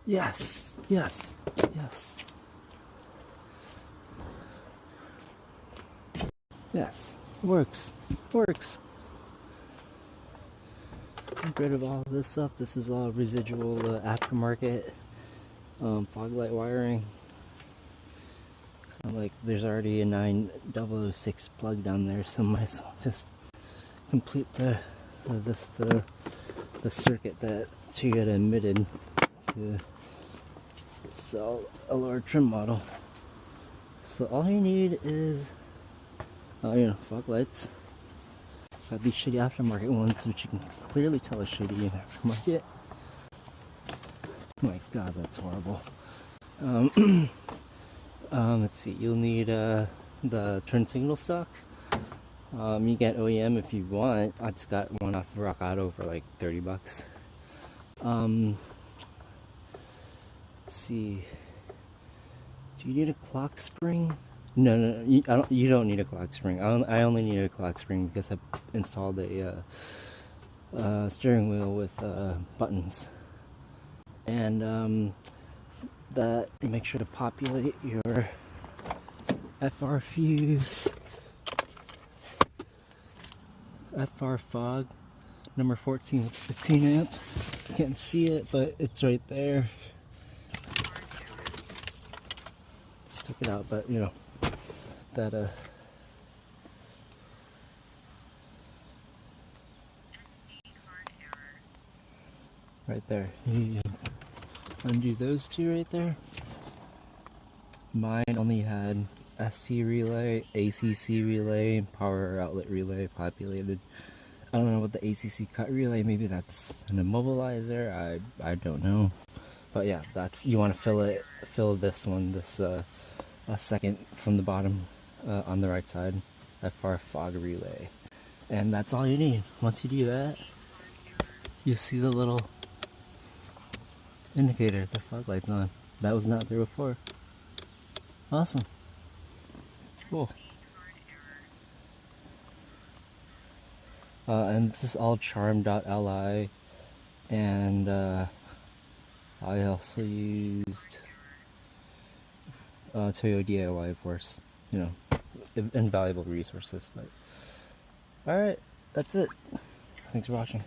Yes, yes, yes. Yes, works, works. Get rid of all this stuff. This is all residual aftermarket fog light wiring. So like there's already a 9006 plug down there, so might as well just complete the circuit that Toyota admitted to sell a lower trim model. So all you need is fog lights. Got these shitty aftermarket ones, which you can clearly tell are shitty in aftermarket. My god, that's horrible. Let's see, you'll need the turn signal stock. You get OEM if you want. I just got one off Rock Auto for like 30 bucks. Let's see. Do you need a clock spring? No, you don't need a clock spring. I only need a clock spring because I installed a steering wheel with buttons. And that, make sure to populate your FR fuse. FR fog, number 14 with 15 amp. Can't see it, but it's right there. Stick it out, but that right there. You undo those two right there. Mine only had ST relay, ACC relay, and power outlet relay populated. I don't know what the ACC cut relay, maybe that's an immobilizer, I don't know. But yeah, that's, you want to fill this one, this second from the bottom on the right side, FR fog relay. And that's all you need. Once you do that, you see the little indicator, the fog light's on. That was not there before. Awesome. Cool. And this is all charm.li, and I also used Toyo DIY, of course, invaluable resources. But alright, that's it. Thanks for watching.